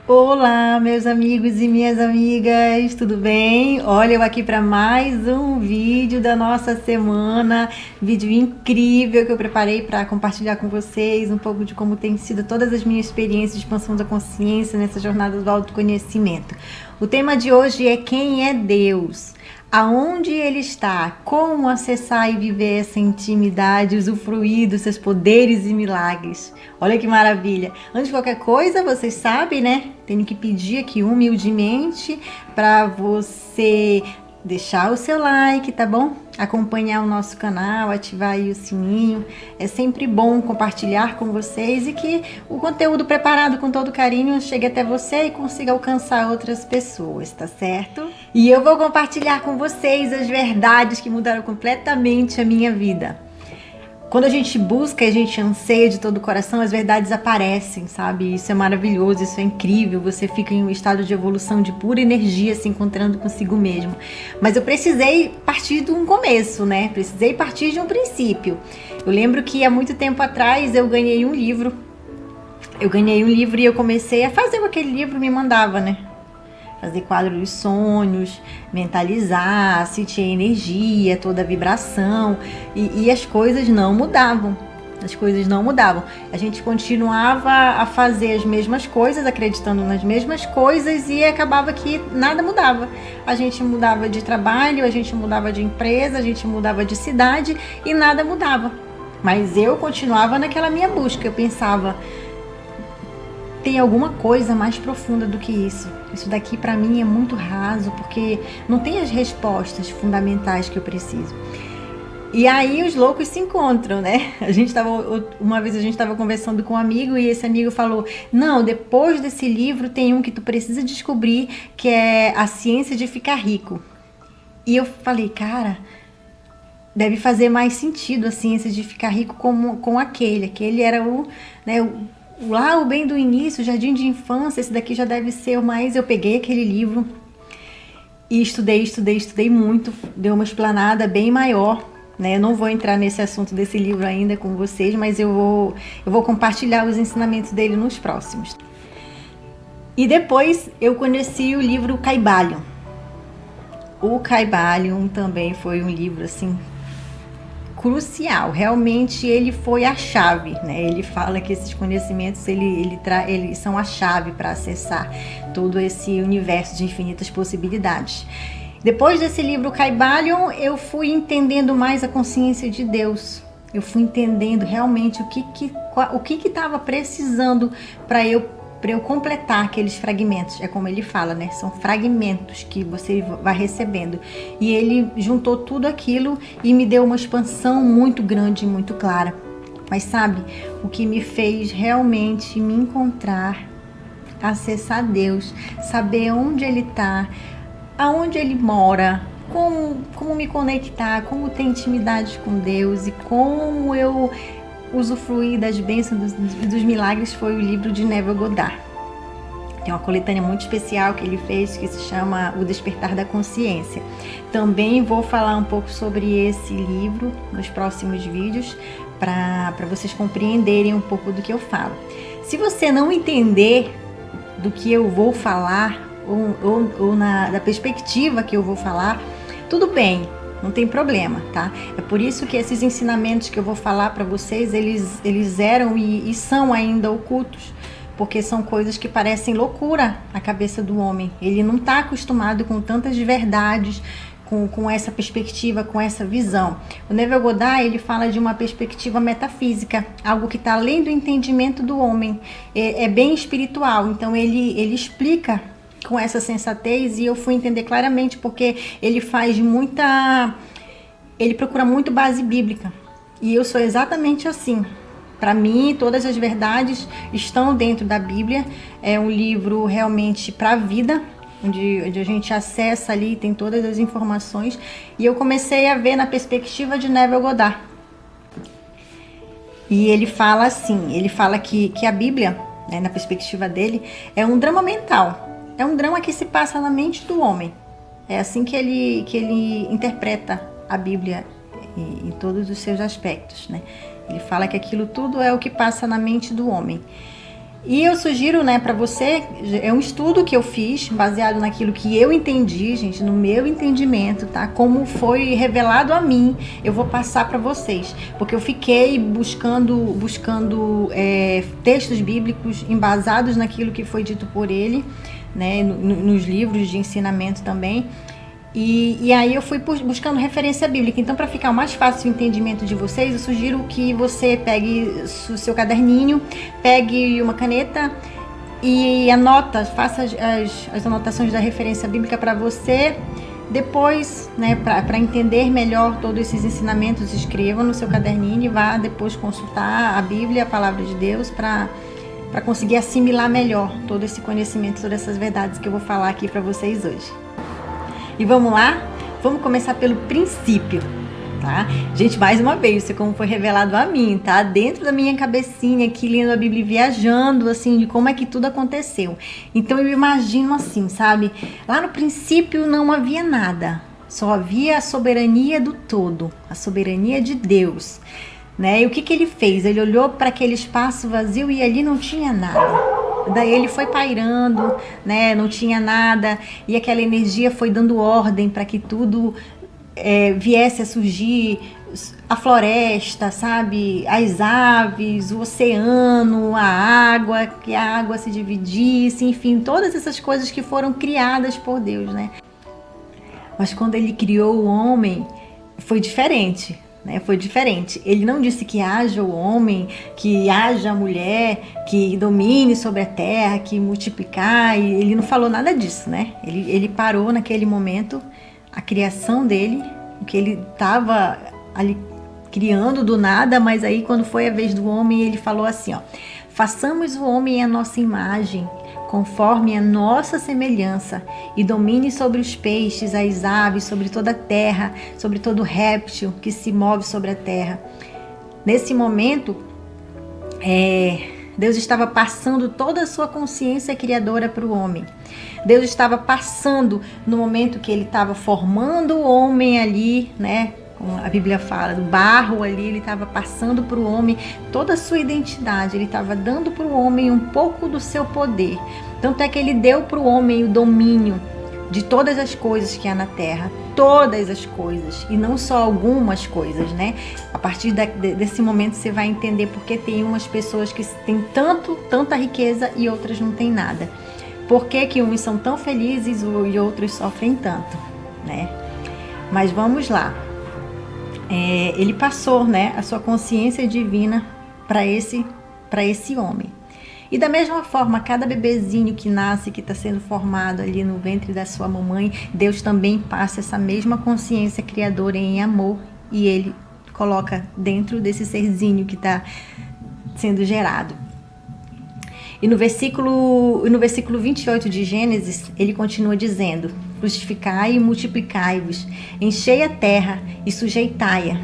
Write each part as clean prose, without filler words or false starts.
Olá, meus amigos e minhas amigas, tudo bem? Olha, eu aqui para mais um vídeo da nossa semana, vídeo incrível que eu preparei para compartilhar com vocês um pouco de como tem sido todas as minhas experiências de expansão da consciência nessa jornada do autoconhecimento. O tema de hoje é quem é Deus? Aonde ele está, como acessar e viver essa intimidade, usufruir dos seus poderes e milagres. Olha que maravilha! Antes de qualquer coisa, vocês sabem, né? Tenho que pedir aqui humildemente para você deixar o seu like, tá bom? Acompanhar o nosso canal, ativar aí o sininho. É sempre bom compartilhar com vocês e que o conteúdo preparado com todo carinho chegue até você e consiga alcançar outras pessoas, tá certo? E eu vou compartilhar com vocês as verdades que mudaram completamente a minha vida. Quando a gente busca e a gente anseia de todo o coração, as verdades aparecem, sabe? Isso é maravilhoso, isso é incrível. Você fica em um estado de evolução, de pura energia, se encontrando consigo mesmo. Mas eu precisei partir de um começo, né? Precisei partir de um princípio. Eu lembro que há muito tempo atrás eu ganhei um livro. E eu comecei a fazer o que aquele livro me mandava, né? Fazer quadro dos sonhos, mentalizar, sentir a energia, toda a vibração, e as coisas não mudavam. As coisas não mudavam. A gente continuava a fazer as mesmas coisas, acreditando nas mesmas coisas, e acabava que nada mudava. A gente mudava de trabalho, a gente mudava de empresa, a gente mudava de cidade e nada mudava. Mas eu continuava naquela minha busca. Eu pensava, tem alguma coisa mais profunda do que isso. Isso daqui para mim é muito raso, porque não tem as respostas fundamentais que eu preciso. E aí os loucos se encontram, né? Uma vez a gente estava conversando com um amigo e esse amigo falou: não, depois desse livro tem um que tu precisa descobrir, que é A Ciência de Ficar Rico. E eu falei, cara, deve fazer mais sentido a ciência de ficar rico com aquele. Aquele era o bem do início, jardim de infância. Esse daqui já deve ser o mais. Eu peguei aquele livro e estudei muito, deu uma explanada bem maior, né? Eu não vou entrar nesse assunto desse livro ainda com vocês, mas eu vou compartilhar os ensinamentos dele nos próximos. E depois eu conheci o livro Kybalion. O Kybalion também foi um livro assim crucial, realmente ele foi a chave, né? Ele fala que esses conhecimentos eles são a chave para acessar todo esse universo de infinitas possibilidades. Depois desse livro Kybalion, eu fui entendendo mais a consciência de Deus. Eu fui entendendo realmente o que estava precisando para eu completar aqueles fragmentos. É como ele fala, né? São fragmentos que você vai recebendo. E ele juntou tudo aquilo e me deu uma expansão muito grande e muito clara. Mas sabe, o que me fez realmente me encontrar, acessar Deus, saber onde Ele está, aonde Ele mora, como me conectar, como ter intimidade com Deus e como eu usufruir das bênçãos dos milagres, foi o livro de Neville Goddard. Tem uma coletânea muito especial que ele fez que se chama O Despertar da Consciência. Também vou falar um pouco sobre esse livro nos próximos vídeos para vocês compreenderem um pouco do que eu falo. Se você não entender do que eu vou falar ou da perspectiva que eu vou falar, tudo bem. Não tem problema, tá? É por isso que esses ensinamentos que eu vou falar para vocês, eles eram e são ainda ocultos, porque são coisas que parecem loucura à cabeça do homem. Ele não está acostumado com tantas verdades, com essa perspectiva, com essa visão. O Neville Goddard, ele fala de uma perspectiva metafísica, algo que está além do entendimento do homem. É bem espiritual, então ele explica com essa sensatez, e eu fui entender claramente porque ele procura muito base bíblica, e eu sou exatamente assim. Para mim, todas as verdades estão dentro da Bíblia. É um livro realmente para a vida, onde a gente acessa ali, tem todas as informações, e eu comecei a ver na perspectiva de Neville Goddard. E ele fala assim, ele fala que a Bíblia, né, na perspectiva dele, é um drama mental. É um drama que se passa na mente do homem. É assim que ele interpreta a Bíblia em todos os seus aspectos, né? Ele fala que aquilo tudo é o que passa na mente do homem. E eu sugiro, né, para você, é um estudo que eu fiz, baseado naquilo que eu entendi, gente, no meu entendimento, tá? Como foi revelado a mim, eu vou passar para vocês. Porque eu fiquei buscando textos bíblicos embasados naquilo que foi dito por ele, né, nos livros de ensinamento também. E aí eu fui buscando referência bíblica. Então, para ficar mais fácil o entendimento de vocês, eu sugiro que você pegue o seu caderninho, pegue uma caneta e anota, faça as anotações da referência bíblica para você. Depois, né, para entender melhor todos esses ensinamentos, escreva no seu caderninho e vá depois consultar a Bíblia, a Palavra de Deus, para conseguir assimilar melhor todo esse conhecimento, todas essas verdades que eu vou falar aqui para vocês hoje. E vamos lá? Vamos começar pelo princípio, tá? Gente, mais uma vez, isso é como foi revelado a mim, tá? Dentro da minha cabecinha aqui, lendo a Bíblia, viajando, assim, de como é que tudo aconteceu. Então eu imagino assim, sabe? Lá no princípio não havia nada, só havia a soberania do todo, a soberania de Deus, né? E o que ele fez? Ele olhou para aquele espaço vazio e ali não tinha nada. Daí ele foi pairando, né? Não tinha nada, e aquela energia foi dando ordem para que tudo viesse a surgir, a floresta, sabe? As aves, o oceano, a água, que a água se dividisse, enfim, todas essas coisas que foram criadas por Deus, né? Mas quando ele criou o homem, foi diferente. Foi diferente. Ele não disse que haja o homem, que haja a mulher, que domine sobre a terra, que multiplicar. Ele não falou nada disso, né? Ele parou naquele momento a criação dele, o que ele estava ali criando do nada, mas aí quando foi a vez do homem, ele falou assim, ó: façamos o homem à nossa imagem, conforme a nossa semelhança, e domine sobre os peixes, as aves, sobre toda a terra, sobre todo réptil que se move sobre a terra. Nesse momento, Deus estava passando toda a sua consciência criadora para o homem. Deus estava passando no momento que ele estava formando o homem ali, né? Como a Bíblia fala, do barro ali, ele estava passando para o homem toda a sua identidade, ele estava dando para o homem um pouco do seu poder. Tanto é que ele deu para o homem o domínio de todas as coisas que há na terra, todas as coisas, e não só algumas coisas, né? A partir desse momento você vai entender porque tem umas pessoas que têm tanta riqueza e outras não têm nada. Por que uns são tão felizes e outros sofrem tanto, né? Mas vamos lá. Ele passou, né, a sua consciência divina para esse homem. E da mesma forma, cada bebezinho que nasce, que está sendo formado ali no ventre da sua mamãe, Deus também passa essa mesma consciência criadora em amor, e ele coloca dentro desse serzinho que está sendo gerado. E no versículo 28 de Gênesis, ele continua dizendo: frutificai e multiplicai-vos, enchei a terra e sujeitai-a.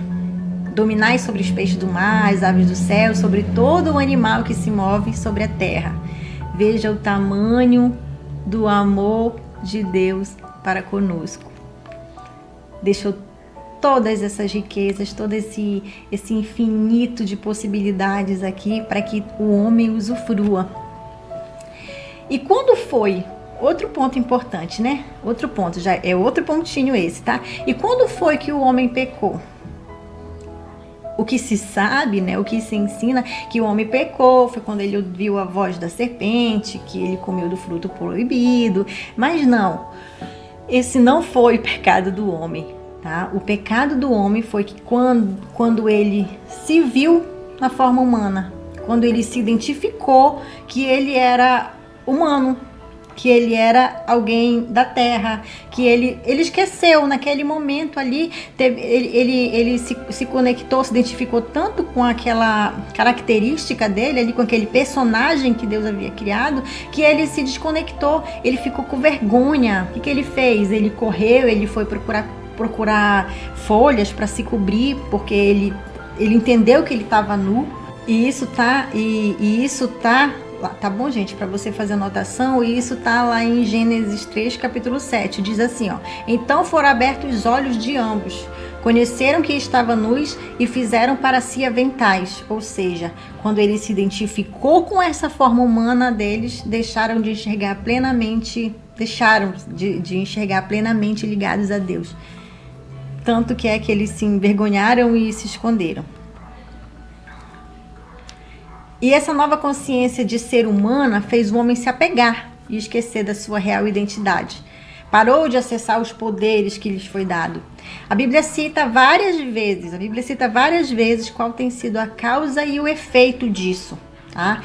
Dominai sobre os peixes do mar, as aves do céu, sobre todo o animal que se move sobre a terra. Veja o tamanho do amor de Deus para conosco. Deixou todas essas riquezas, todo esse infinito de possibilidades aqui para que o homem usufrua. E quando foi? Outro ponto importante, né? Outro ponto, já é outro pontinho esse, tá? E quando foi que o homem pecou? O que se sabe, né? O que se ensina que o homem pecou foi quando ele ouviu a voz da serpente, que ele comeu do fruto proibido. Mas não, esse não foi o pecado do homem, tá? O pecado do homem foi que quando ele se viu na forma humana, quando ele se identificou que ele era humano, que ele era alguém da terra, que ele esqueceu naquele momento ali, ele se conectou, se identificou tanto com aquela característica dele, ali, com aquele personagem que Deus havia criado, que ele se desconectou, ele ficou com vergonha. O que ele fez? Ele correu, ele foi procurar folhas para se cobrir, porque ele entendeu que ele estava nu, e isso tá tá bom, gente? Para você fazer anotação, e isso tá lá em Gênesis 3, capítulo 7. Diz assim, ó: Então foram abertos os olhos de ambos, conheceram que estavam nus e fizeram para si aventais. Ou seja, quando ele se identificou com essa forma humana deles, deixaram de enxergar plenamente ligados a Deus. Tanto que é que eles se envergonharam e se esconderam. E essa nova consciência de ser humana fez o homem se apegar e esquecer da sua real identidade. Parou de acessar os poderes que lhes foi dado. A Bíblia cita várias vezes qual tem sido a causa e o efeito disso. Tá?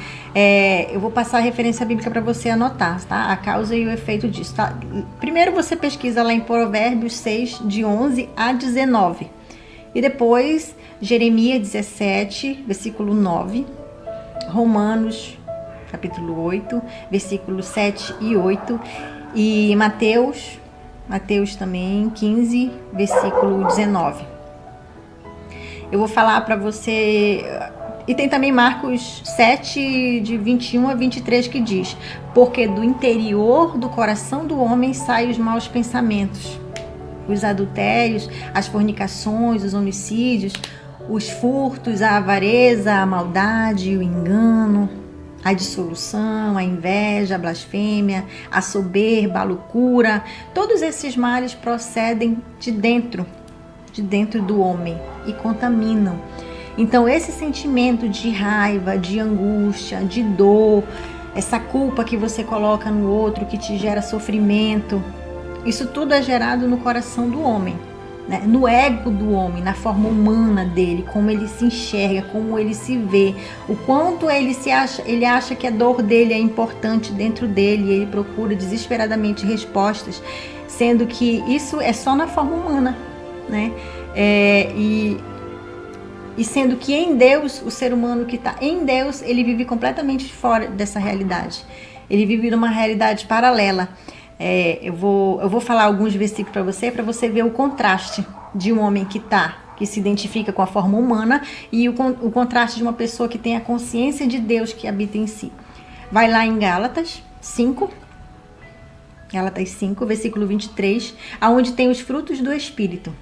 Eu vou passar a referência bíblica para você anotar, tá? A causa e o efeito disso. Tá? Primeiro você pesquisa lá em Provérbios 6, de 11 a 19. E depois Jeremias 17, versículo 9. Romanos, capítulo 8, versículos 7 e 8. E Mateus também, 15, versículo 19. Eu vou falar para você... E tem também Marcos 7, de 21 a 23, que diz: Porque do interior do coração do homem saem os maus pensamentos, os adultérios, as fornicações, os homicídios, os furtos, a avareza, a maldade, o engano, a dissolução, a inveja, a blasfêmia, a soberba, a loucura. Todos esses males procedem de dentro do homem e contaminam. Então esse sentimento de raiva, de angústia, de dor, essa culpa que você coloca no outro, que te gera sofrimento, isso tudo é gerado no coração do homem, né? No ego do homem, na forma humana dele, como ele se enxerga, como ele se vê, o quanto ele acha que a dor dele é importante dentro dele, e ele procura desesperadamente respostas, sendo que isso é só na forma humana, né? E sendo que em Deus, o ser humano que está em Deus, ele vive completamente fora dessa realidade. Ele vive numa realidade paralela. Eu vou falar alguns versículos para você ver o contraste de um homem que se identifica com a forma humana, e o contraste de uma pessoa que tem a consciência de Deus que habita em si. Vai lá em Gálatas 5, versículo 23, aonde tem os frutos do Espírito,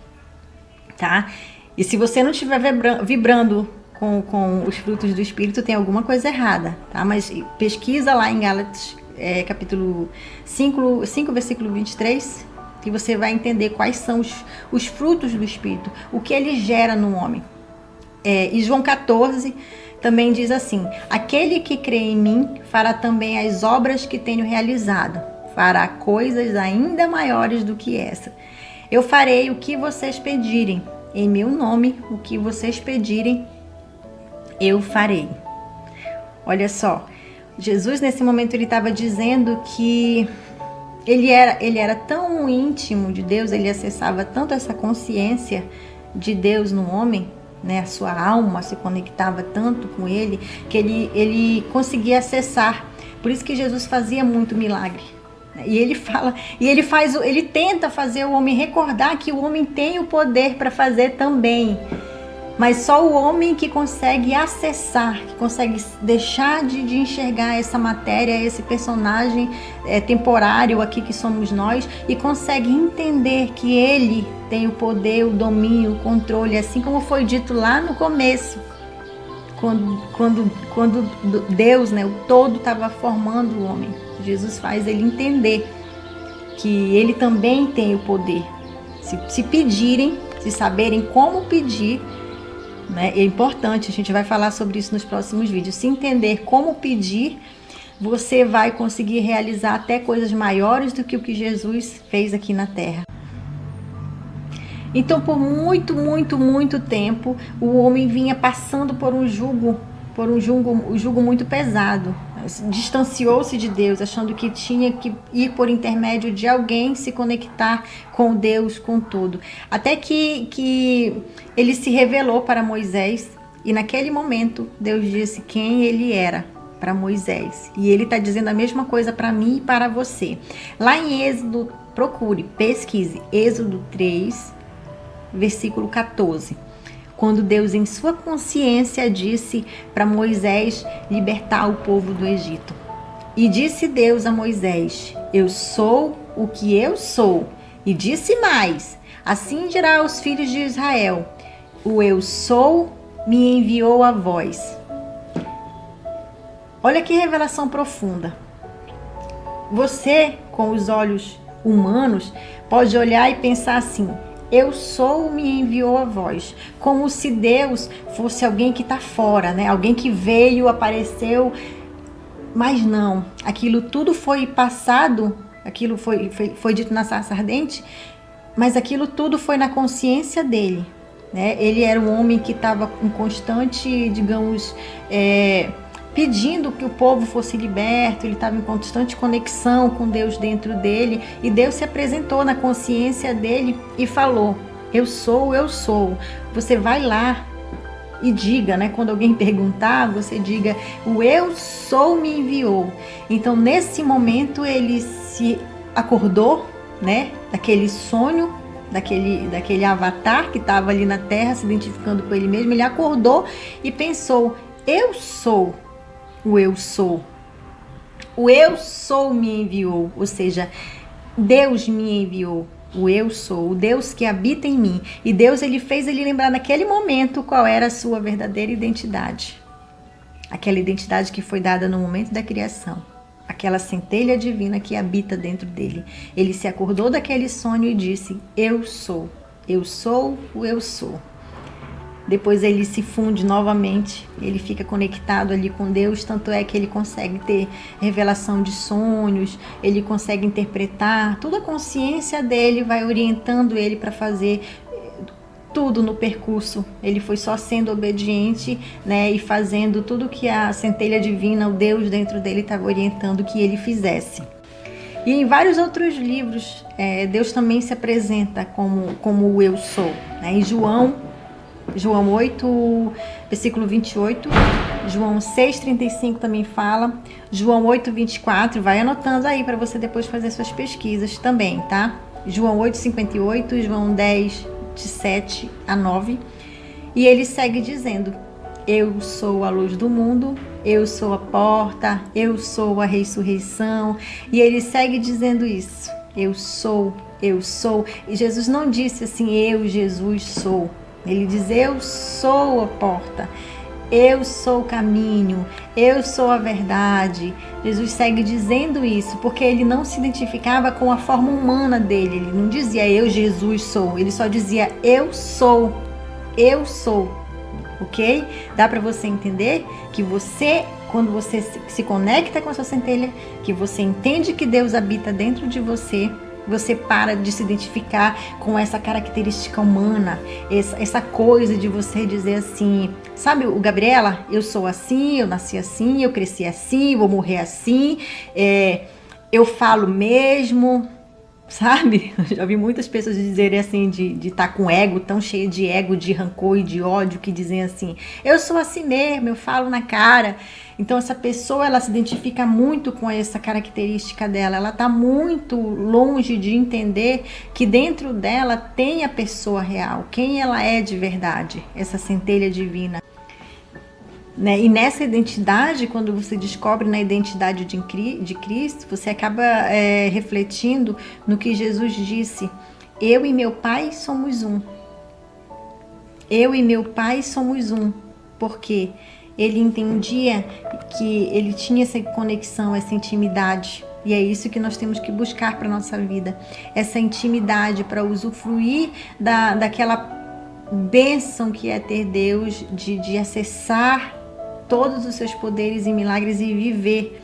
tá? E se você não estiver vibrando com os frutos do Espírito, tem alguma coisa errada, tá? Mas pesquisa lá em Gálatas, capítulo 5, versículo 23, que você vai entender quais são os frutos do Espírito, o que ele gera no homem. E João 14 também diz assim: Aquele que crê em mim fará também as obras que tenho realizado, fará coisas ainda maiores do que essa. Eu farei o que vocês pedirem. Em meu nome, o que vocês pedirem, eu farei. Olha só, Jesus nesse momento ele estava dizendo que ele era tão íntimo de Deus, ele acessava tanto essa consciência de Deus no homem, né? A sua alma se conectava tanto com ele, que ele conseguia acessar. Por isso que Jesus fazia muito milagre. E ele tenta fazer o homem recordar que o homem tem o poder para fazer também. Mas só o homem que consegue acessar, que consegue deixar de enxergar essa matéria, esse personagem temporário aqui que somos nós, e consegue entender que ele tem o poder, o domínio, o controle, assim como foi dito lá no começo, quando Deus, né, o todo, estava formando o homem. Jesus faz ele entender que ele também tem o poder. Se pedirem, se saberem como pedir, né, é importante, a gente vai falar sobre isso nos próximos vídeos. Se entender como pedir, você vai conseguir realizar até coisas maiores do que o que Jesus fez aqui na Terra. Então, por muito tempo, o homem vinha passando por um jugo muito pesado. Distanciou-se de Deus, achando que tinha que ir por intermédio de alguém se conectar com Deus, com tudo. Até que ele se revelou para Moisés, e naquele momento Deus disse quem ele era para Moisés. E ele está dizendo a mesma coisa para mim e para você. Lá em Êxodo, pesquise, Êxodo 3, versículo 14. quando Deus, em sua consciência, disse para Moisés libertar o povo do Egito. E disse Deus a Moisés: eu sou o que eu sou. E disse mais: assim dirá aos filhos de Israel: o eu sou me enviou a vós. Olha que revelação profunda. Você, com os olhos humanos, pode olhar e pensar assim: eu sou me enviou a vós. Como se Deus fosse alguém que está fora, né? Alguém que veio, apareceu. Mas não, aquilo tudo foi passado, aquilo foi dito na sarça ardente, mas aquilo tudo foi na consciência dele, né? Ele era um homem que estava em constante, digamos, pedindo que o povo fosse liberto, ele estava em constante conexão com Deus dentro dele, e Deus se apresentou na consciência dele e falou: eu sou, você vai lá e diga, né? Quando alguém perguntar, você diga: o eu sou me enviou. Então, nesse momento, ele se acordou, né? Daquele sonho, daquele avatar que estava ali na terra, se identificando com ele mesmo. Ele acordou e pensou: eu sou o eu sou. O eu sou me enviou, ou seja, Deus me enviou. O eu sou, o Deus que habita em mim. E Deus, ele fez ele lembrar naquele momento qual era a sua verdadeira identidade. Aquela identidade que foi dada no momento da criação. Aquela centelha divina que habita dentro dele. Ele se acordou daquele sonho e disse: eu sou o eu sou. Depois ele se funde novamente, ele fica conectado ali com Deus, tanto é que ele consegue ter revelação de sonhos, ele consegue interpretar, toda a consciência dele vai orientando ele para fazer tudo no percurso. Ele foi só sendo obediente, né, e fazendo tudo que a centelha divina, o Deus dentro dele estava orientando que ele fizesse. E em vários outros livros, Deus também se apresenta como o eu sou, né? Em João 8, versículo 28, João 6,35 também fala, João 8, 24, vai anotando aí para você depois fazer suas pesquisas também, tá? João 8, 58, João 10, de 7 a 9, e ele segue dizendo: eu sou a luz do mundo, eu sou a porta, eu sou a ressurreição, e ele segue dizendo isso: eu sou, e Jesus não disse assim: eu, Jesus, sou. Ele diz: eu sou a porta, eu sou o caminho, eu sou a verdade. Jesus segue dizendo isso porque ele não se identificava com a forma humana dele. Ele não dizia: eu, Jesus, sou. Ele só dizia: eu sou, ok? Dá para você entender que você, quando você se conecta com a sua centelha, que você entende que Deus habita dentro de você, você para de se identificar com essa característica humana, essa coisa de você dizer assim, sabe o Gabriela? Eu sou assim, eu nasci assim, eu cresci assim, vou morrer assim, eu falo mesmo, sabe? Eu já vi muitas pessoas dizerem assim, de estar com ego, tão cheio de ego, de rancor e de ódio, que dizem assim: eu sou assim mesmo, eu falo na cara. Então essa pessoa, ela se identifica muito com essa característica dela, ela está muito longe de entender que dentro dela tem a pessoa real, quem ela é de verdade, essa centelha divina. Né? E nessa identidade, quando você descobre na identidade de Cristo, você acaba refletindo no que Jesus disse: eu e meu Pai somos um. Eu e meu Pai somos um. Por quê? Ele entendia que ele tinha essa conexão, essa intimidade. E é isso que nós temos que buscar para a nossa vida. Essa intimidade para usufruir daquela bênção que é ter Deus, de acessar todos os seus poderes e milagres e viver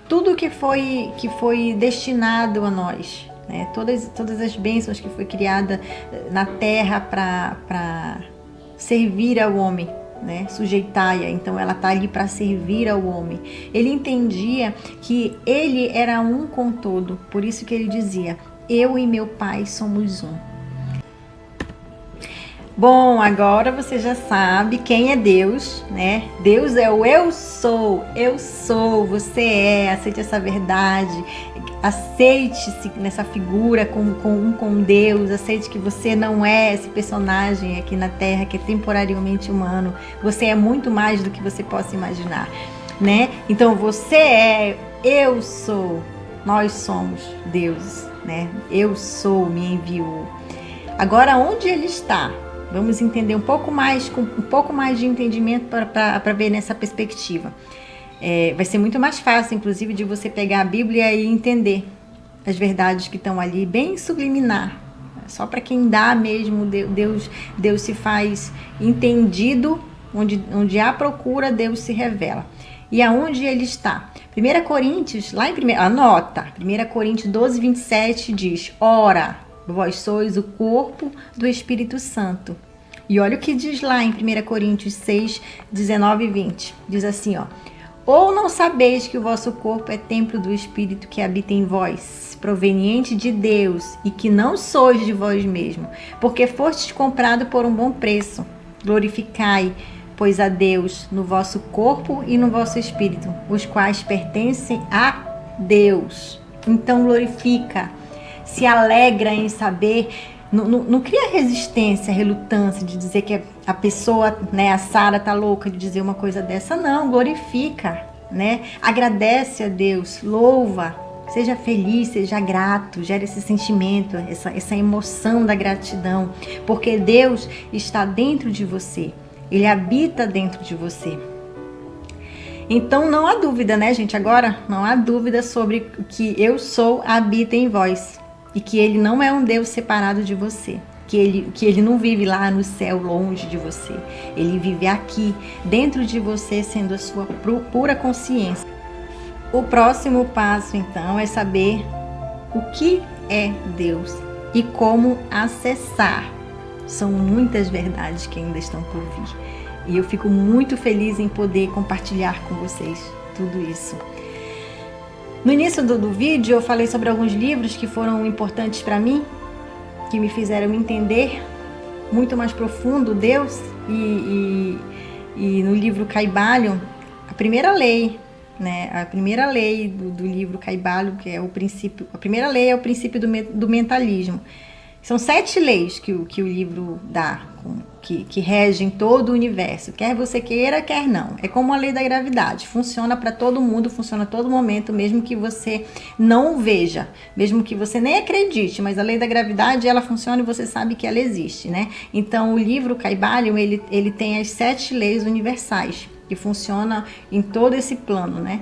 tudo que foi destinado a nós. Né? Todas as bênçãos que foi criada na terra para servir ao homem. Né, sujeitai-a, então ela está ali para servir ao homem. Ele entendia que ele era um com todo, por isso que ele dizia: eu e meu Pai somos um. Bom, agora você já sabe quem é Deus, né? Deus é o eu sou, você aceite essa verdade. Aceite-se nessa figura com Deus. Aceite que você não é esse personagem aqui na Terra que é temporariamente humano. Você é muito mais do que você possa imaginar, né? Então você é, eu sou, nós somos deuses, né? Eu sou, me enviou. Agora, onde ele está? Vamos entender um pouco mais, com um pouco mais de entendimento para ver nessa perspectiva. Vai ser muito mais fácil, inclusive, de você pegar a Bíblia e entender as verdades que estão ali, bem subliminar. Só para quem dá mesmo, Deus se faz entendido, onde há procura, Deus se revela. E aonde ele está? 1 Coríntios, lá em 1 Coríntios 12, 27 diz: ora, vós sois o corpo do Espírito Santo. E olha o que diz lá em 1 Coríntios 6, 19 e 20. Diz assim, ó: ou não sabeis que o vosso corpo é templo do Espírito que habita em vós, proveniente de Deus, e que não sois de vós mesmo, porque fostes comprado por um bom preço. Glorificai, pois, a Deus no vosso corpo e no vosso espírito, os quais pertencem a Deus. Então glorifica, se alegra em saber. Não cria resistência, relutância de dizer que a pessoa, né, a Sara tá louca de dizer uma coisa dessa. Não, glorifica, né? Agradece a Deus, louva, seja feliz, seja grato, gera esse sentimento, essa emoção da gratidão, porque Deus está dentro de você, Ele habita dentro de você. Então não há dúvida, né, gente? Agora não há dúvida sobre o que eu sou, habita em vós. E que ele não é um Deus separado de você, que ele não vive lá no céu longe de você, ele vive aqui dentro de você, sendo a sua pura consciência. O próximo passo então é saber o que é Deus e como acessar. São muitas verdades que ainda estão por vir e eu fico muito feliz em poder compartilhar com vocês tudo isso. No início do vídeo eu falei sobre alguns livros que foram importantes para mim, que me fizeram entender muito mais profundo Deus, e no livro Kybalion, a primeira lei, né? A primeira lei do livro Kybalion, que é o princípio, a primeira lei é o princípio do mentalismo. São 7 leis que o livro dá, que regem todo o universo, quer você queira, quer não. É como a lei da gravidade, funciona para todo mundo, funciona a todo momento, mesmo que você não veja, mesmo que você nem acredite, mas a lei da gravidade, ela funciona e você sabe que ela existe, né? Então o livro Kybalion, ele tem as 7 leis universais, que funciona em todo esse plano, né?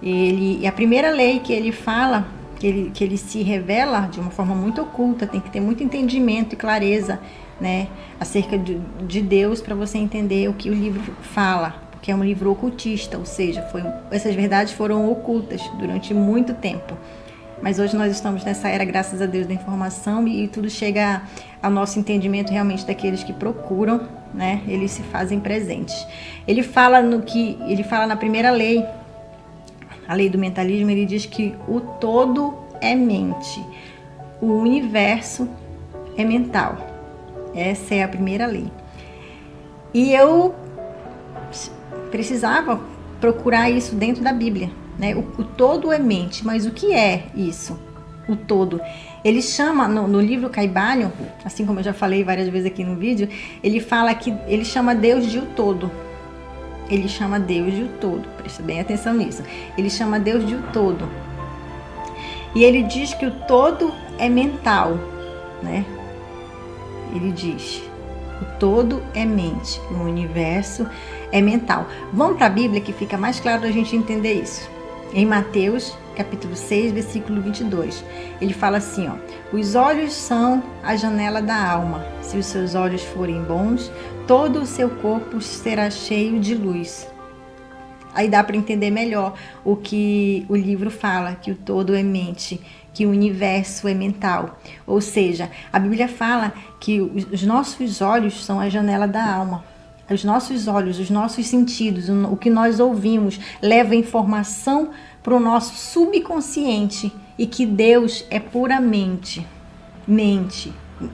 E a primeira lei que ele fala, que ele se revela de uma forma muito oculta, tem que ter muito entendimento e clareza, né, acerca de Deus, para você entender o que o livro fala, porque é um livro ocultista, ou seja, essas verdades foram ocultas durante muito tempo. Mas hoje nós estamos nessa era, graças a Deus, da informação, e tudo chega ao nosso entendimento realmente daqueles que procuram, né, eles se fazem presentes. Ele fala na primeira lei, a lei do mentalismo, ele diz que o todo é mente, o universo é mental. Essa é a primeira lei. E eu precisava procurar isso dentro da Bíblia, né? O todo é mente, mas o que é isso? O todo. Ele chama, no livro Kybalion, assim como eu já falei várias vezes aqui no vídeo, ele fala que ele chama Deus de o todo. Ele chama Deus de o todo, presta bem atenção nisso. Ele chama Deus de o todo. E ele diz que o todo é mental, né? Ele diz, o todo é mente, o universo é mental. Vamos para a Bíblia que fica mais claro a gente entender isso. Em Mateus, capítulo 6, versículo 22, ele fala assim, ó: os olhos são a janela da alma. Se os seus olhos forem bons, todo o seu corpo será cheio de luz. Aí dá para entender melhor o que o livro fala, que o todo é mente, que o universo é mental. Ou seja, a Bíblia fala que os nossos olhos são a janela da alma. Os nossos olhos, os nossos sentidos, o que nós ouvimos, leva informação para o nosso subconsciente, e que Deus é puramente mente.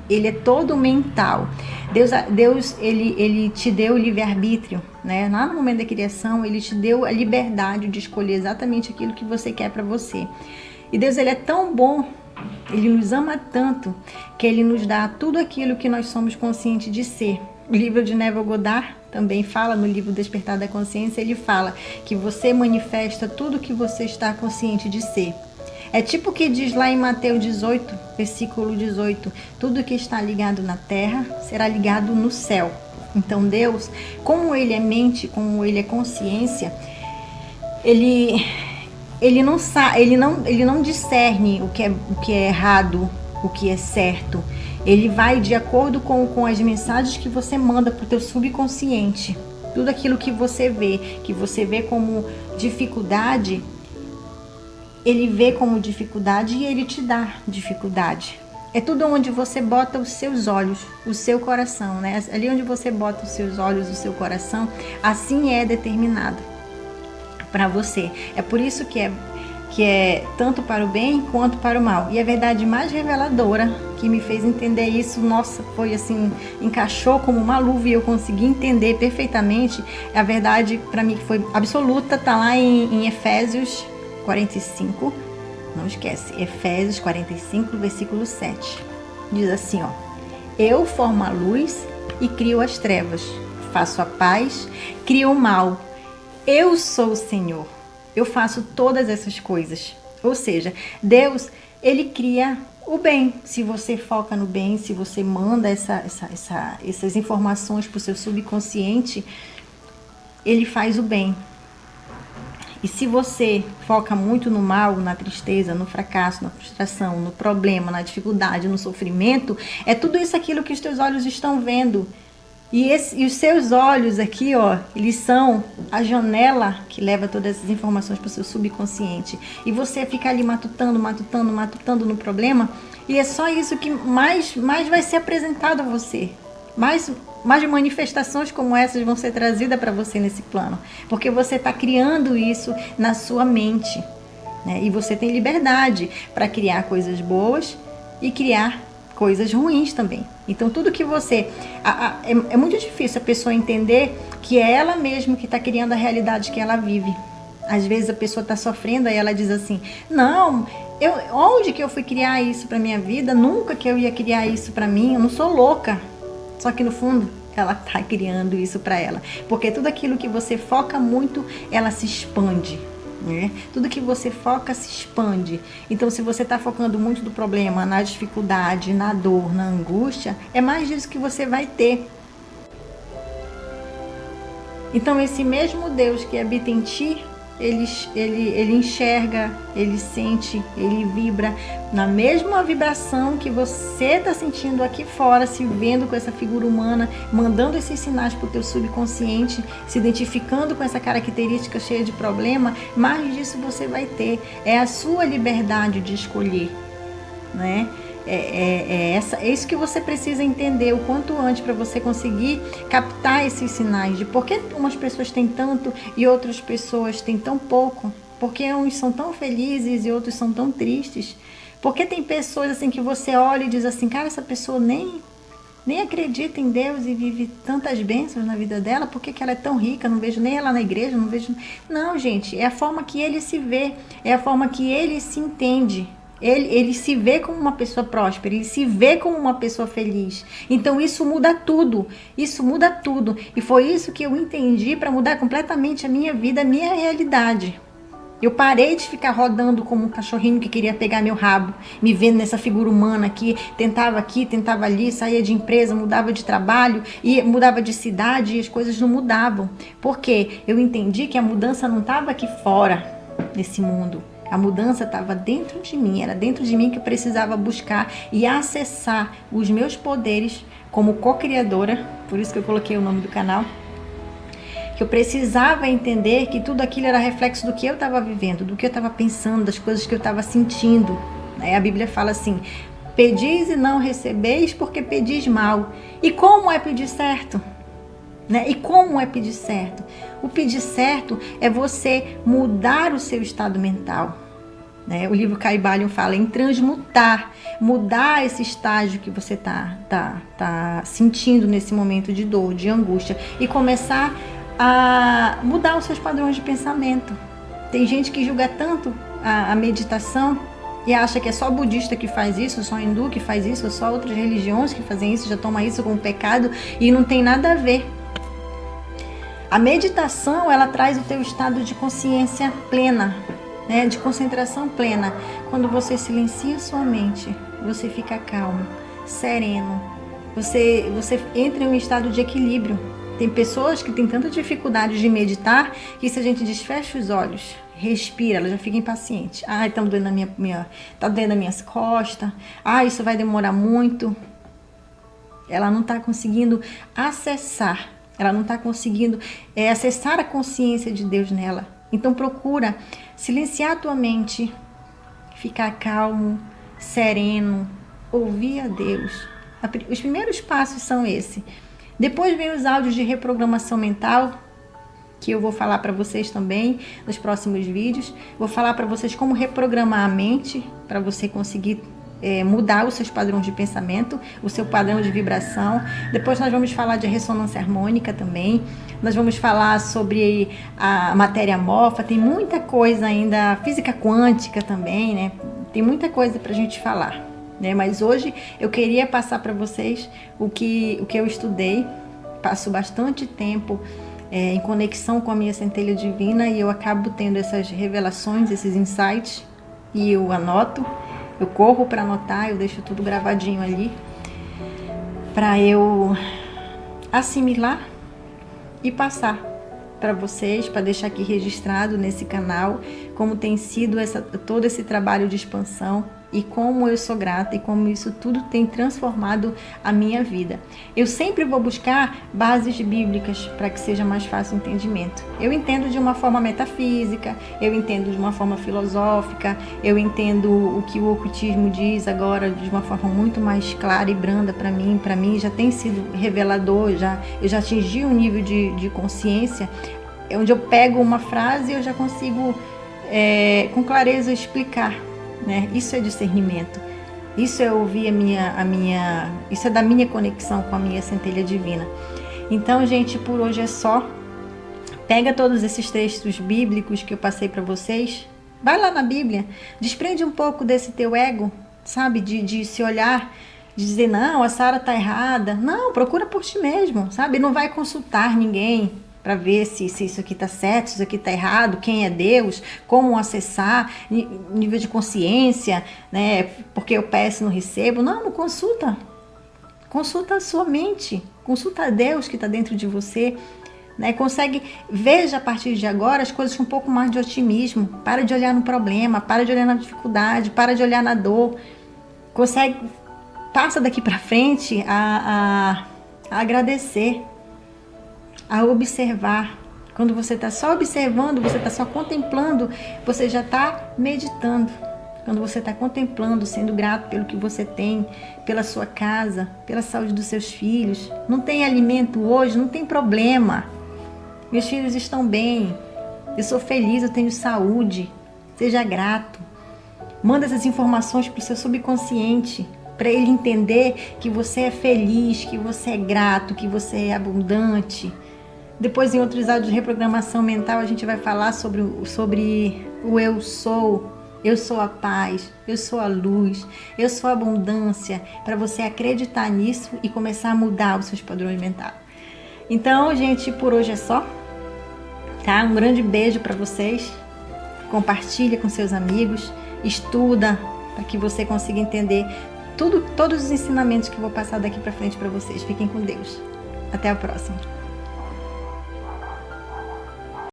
Ele é todo mental. Deus ele te deu o livre-arbítrio, né? Lá no momento da criação, ele te deu a liberdade de escolher exatamente aquilo que você quer para você. E Deus, ele é tão bom, ele nos ama tanto, que ele nos dá tudo aquilo que nós somos conscientes de ser. O livro de Neville Goddard também fala, no livro Despertar da Consciência, ele fala que você manifesta tudo que você está consciente de ser. É tipo o que diz lá em Mateus 18, versículo 18, tudo que está ligado na terra será ligado no céu. Então Deus, como ele é mente, como ele é consciência, ele não discerne o que é errado, o que é certo. Ele vai de acordo com as mensagens que você manda para o teu subconsciente. Tudo aquilo que você vê como dificuldade, ele vê como dificuldade e ele te dá dificuldade. É tudo onde você bota os seus olhos, o seu coração, né? Ali onde você bota os seus olhos, o seu coração, assim é determinado para você. É por isso que é tanto para o bem quanto para o mal. E a verdade mais reveladora que me fez entender isso, nossa, foi assim, encaixou como uma luva e eu consegui entender perfeitamente. A verdade para mim que foi absoluta, tá lá em Efésios 45, não esquece, Efésios 45, versículo 7. Diz assim, ó: eu formo a luz e crio as trevas, faço a paz, crio o mal. Eu sou o Senhor, eu faço todas essas coisas. Ou seja, Deus, ele cria o bem. Se você foca no bem, se você manda essas informações para o seu subconsciente, ele faz o bem. E se você foca muito no mal, na tristeza, no fracasso, na frustração, no problema, na dificuldade, no sofrimento, é tudo isso aquilo que os teus olhos estão vendo. E os seus olhos aqui, ó, eles são a janela que leva todas essas informações para o seu subconsciente. E você fica ali matutando no problema, e é só isso que mais vai ser apresentado a você. Mais manifestações como essas vão ser trazidas para você nesse plano. Porque você está criando isso na sua mente, né? E você tem liberdade para criar coisas boas e criar coisas ruins também. Então tudo que você... É muito difícil a pessoa entender que é ela mesma que está criando a realidade que ela vive. Às vezes a pessoa está sofrendo e ela diz assim, não, onde que eu fui criar isso para minha vida? Nunca que eu ia criar isso para mim, eu não sou louca. Só que no fundo ela está criando isso para ela. Porque tudo aquilo que você foca muito, ela se expande. Né? Tudo que você foca se expande. Então se você está focando muito no problema, na dificuldade, na dor, na angústia, é mais disso que você vai ter. Então esse mesmo Deus que habita em ti, ele enxerga, ele sente, ele vibra na mesma vibração que você está sentindo aqui fora, se vendo com essa figura humana, mandando esses sinais para o teu subconsciente, se identificando com essa característica cheia de problema. Mais disso você vai ter. É a sua liberdade de escolher, né? É isso que você precisa entender o quanto antes para você conseguir captar esses sinais de por que umas pessoas têm tanto e outras pessoas têm tão pouco, porque uns são tão felizes e outros são tão tristes, porque tem pessoas assim que você olha e diz assim, cara, essa pessoa nem acredita em Deus e vive tantas bênçãos na vida dela, por que ela é tão rica, não vejo nem ela na igreja, não vejo... Não, gente, é a forma que ele se vê, é a forma que ele se entende. Ele se vê como uma pessoa próspera, ele se vê como uma pessoa feliz. Então isso muda tudo, E foi isso que eu entendi para mudar completamente a minha vida, a minha realidade. Eu parei de ficar rodando como um cachorrinho que queria pegar meu rabo, me vendo nessa figura humana aqui, tentava ali, saía de empresa, mudava de trabalho, e mudava de cidade e as coisas não mudavam. Porque eu entendi que a mudança não estava aqui fora desse mundo. A mudança estava dentro de mim, era dentro de mim que eu precisava buscar e acessar os meus poderes como co-criadora, por isso que eu coloquei o nome do canal, que eu precisava entender que tudo aquilo era reflexo do que eu estava vivendo, do que eu estava pensando, das coisas que eu estava sentindo. A Bíblia fala assim, pedis e não recebeis porque pedis mal. E como é pedir certo? E como é pedir certo? O pedir certo é você mudar o seu estado mental. O livro Kybalion fala em transmutar, mudar esse estágio que você tá sentindo nesse momento de dor, de angústia, e começar a mudar os seus padrões de pensamento. Tem gente que julga tanto a meditação, e acha que é só budista que faz isso, só hindu que faz isso, só outras religiões que fazem isso, já toma isso como pecado, e não tem nada a ver. A meditação, ela traz o teu estado de consciência plena, né? De concentração plena. Quando você silencia sua mente, você fica calmo, sereno, você entra em um estado de equilíbrio. Tem pessoas que têm tanta dificuldade de meditar que se a gente desfecha os olhos, respira, ela já fica impaciente. Ai, tá doendo tá doendo as minhas costas. Ah, isso vai demorar muito. Ela não está conseguindo acessar. Ela não está conseguindo acessar a consciência de Deus nela. Então procura silenciar a tua mente, ficar calmo, sereno, ouvir a Deus. Os primeiros passos são esses. Depois vem os áudios de reprogramação mental, que eu vou falar para vocês também nos próximos vídeos. Vou falar para vocês como reprogramar a mente, para você conseguir mudar os seus padrões de pensamento, o seu padrão de vibração. Depois nós vamos falar de ressonância harmônica também. Nós vamos falar sobre a matéria amorfa. Tem muita coisa ainda, física quântica também, né? Tem muita coisa para a gente falar, né? Mas hoje eu queria passar para vocês o que eu estudei. Passo bastante tempo em conexão com a minha centelha divina e eu acabo tendo essas revelações, esses insights, e eu anoto. Eu corro para anotar, eu deixo tudo gravadinho ali para eu assimilar e passar para vocês, para deixar aqui registrado nesse canal como tem sido todo esse trabalho de expansão e como eu sou grata e como isso tudo tem transformado a minha vida. Eu sempre vou buscar bases bíblicas para que seja mais fácil o entendimento. Eu entendo de uma forma metafísica, eu entendo de uma forma filosófica, eu entendo o que o ocultismo diz agora de uma forma muito mais clara e branda para mim. Para mim já tem sido revelador, eu já atingi um nível de consciência onde eu pego uma frase e eu já consigo com clareza explicar. Né? Isso é discernimento, isso é ouvir isso é da minha conexão com a minha centelha divina. Então, gente, por hoje é só. Pega todos esses textos bíblicos que eu passei para vocês, vai lá na Bíblia, desprende um pouco desse teu ego, sabe, de se olhar, de dizer, não, a Sara tá errada. Não, procura por ti mesmo, sabe, não vai consultar ninguém para ver se isso aqui está certo, se isso aqui está errado, quem é Deus, como acessar, nível de consciência, né? Porque eu peço e não recebo. Não consulta. Consulta a sua mente, consulta a Deus que está dentro de você, né? Veja a partir de agora as coisas com um pouco mais de otimismo. Para de olhar no problema, para de olhar na dificuldade, para de olhar na dor. Passa daqui para frente a agradecer, a observar. Quando você está só observando, você está só contemplando, você já está meditando. Quando você está contemplando, sendo grato pelo que você tem, pela sua casa, pela saúde dos seus filhos. Não tem alimento hoje, não tem problema. Meus filhos estão bem, eu sou feliz, eu tenho saúde. Seja grato. Manda essas informações para o seu subconsciente, para ele entender que você é feliz, que você é grato, que você é abundante. Depois, em outros áudios de reprogramação mental, a gente vai falar sobre o eu sou. Eu sou a paz, eu sou a luz, eu sou a abundância, para você acreditar nisso e começar a mudar os seus padrões mentais. Então, gente, por hoje é só. Tá? Um grande beijo para vocês. Compartilha com seus amigos, estuda para que você consiga entender todos os ensinamentos que eu vou passar daqui para frente para vocês. Fiquem com Deus. Até a próxima.